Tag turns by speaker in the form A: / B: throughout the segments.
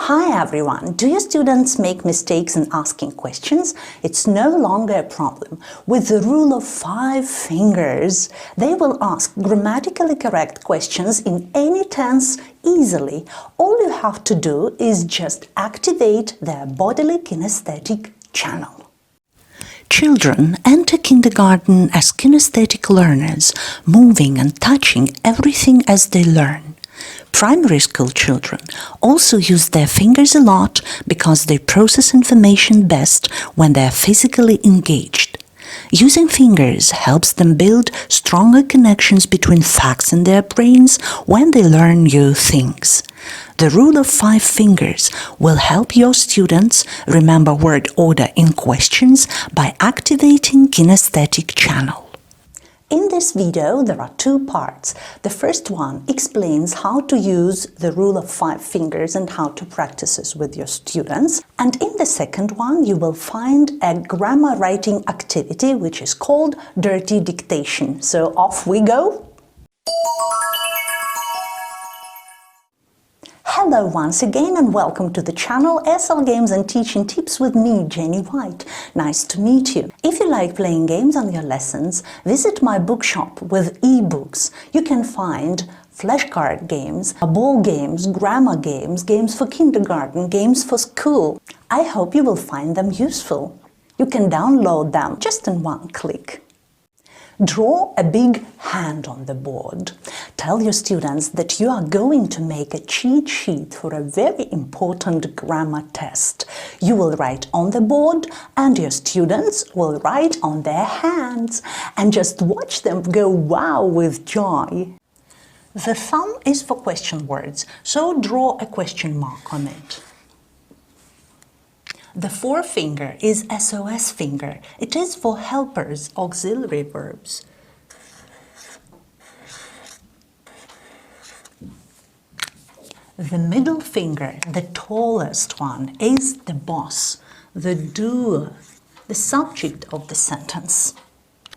A: Hi everyone! Do your students make mistakes in asking questions? It's no longer a problem. With the rule of 5 fingers, they will ask grammatically correct questions in any tense easily. All you have to do is just activate their bodily kinesthetic channel. Children enter kindergarten as kinesthetic learners, moving and touching everything as they learn. Primary school children also use their fingers a lot because they process information best when they are physically engaged. Using fingers helps them build stronger connections between facts in their brains when they learn new things. The rule of 5 fingers will help your students remember word order in questions by activating kinesthetic channel. In this video, there are 2 parts. The first one explains how to use the rule of 5 fingers and how to practice this with your students. And in the second one, you will find a grammar writing activity which is called dirty dictation. So off we go! Hello once again and welcome to the channel SL Games and Teaching Tips with me, Jenny White. Nice to meet you. If you like playing games on your lessons, visit my bookshop with ebooks. You can find flashcard games, ball games, grammar games, games for kindergarten, games for school. I hope you will find them useful. You can download them just in one click. Draw a big hand on the board. Tell your students that you are going to make a cheat sheet for a very important grammar test. You will write on the board and your students will write on their hands. And just watch them go wow with joy. The thumb is for question words, so draw a question mark on it. The forefinger is SOS finger. It is for helpers, auxiliary verbs. The middle finger, the tallest one, is the boss, the doer, the subject of the sentence.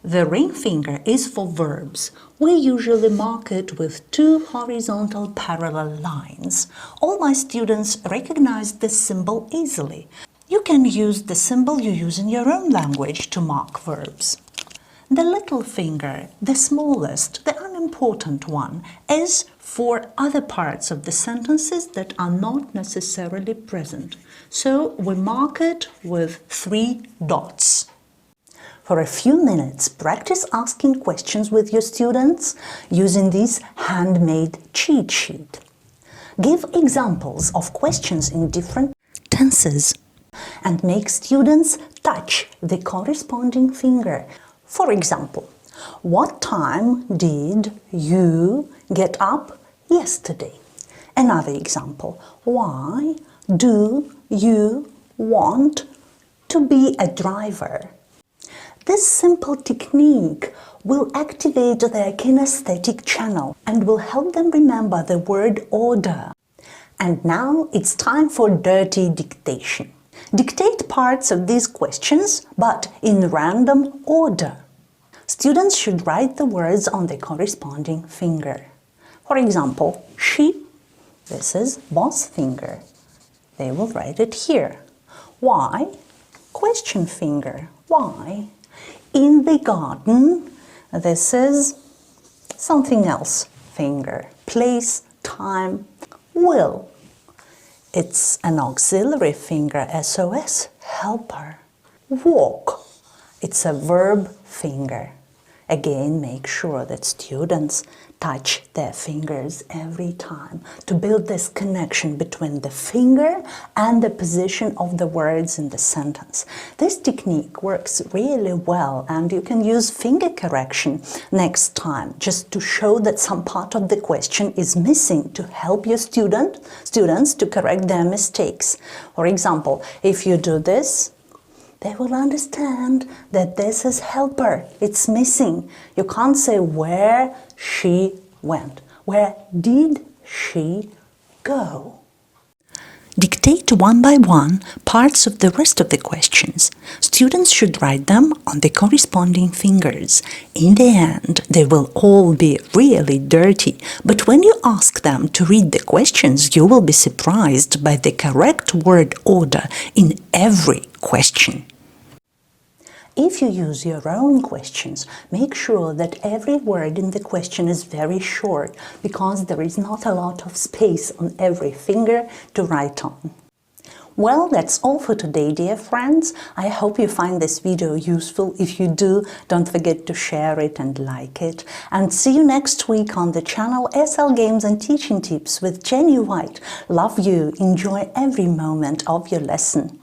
A: The ring finger is for verbs. We usually mark it with 2 horizontal parallel lines. All my students recognize this symbol easily. You can use the symbol you use in your own language to mark verbs. The little finger, the smallest, the unimportant one, is for other parts of the sentences that are not necessarily present. So we mark it with 3 dots. For a few minutes, practice asking questions with your students using this handmade cheat sheet. Give examples of questions in different tenses and make students touch the corresponding finger. For example, what time did you get up yesterday? Another example, why do you want to be a driver? This simple technique will activate their kinesthetic channel and will help them remember the word order. And now it's time for dirty dictation. Dictate parts of these questions, but in random order. Students should write the words on the corresponding finger. For example, she, this is boss finger. They will write it here. Why? Question finger. Why? In the garden, this is something else finger. Place, time, will. It's an auxiliary finger, SOS, helper. Walk. It's a verb finger. Again, make sure that students touch their fingers every time to build this connection between the finger and the position of the words in the sentence. This technique works really well and you can use finger correction next time just to show that some part of the question is missing to help your students to correct their mistakes. For example, if you do this, they will understand that this is helper. It's missing. You can't say where she went. Where did she go? Dictate one by one parts of the rest of the questions. Students should write them on the corresponding fingers. In the end, they will all be really dirty, but when you ask them to read the questions, you will be surprised by the correct word order in every question. If you use your own questions, make sure that every word in the question is very short, because there is not a lot of space on every finger to write on. Well, that's all for today, dear friends. I hope you find this video useful. If you do, don't forget to share it and like it. And see you next week on the channel SL Games and Teaching Tips with Jenny White. Love you. Enjoy every moment of your lesson.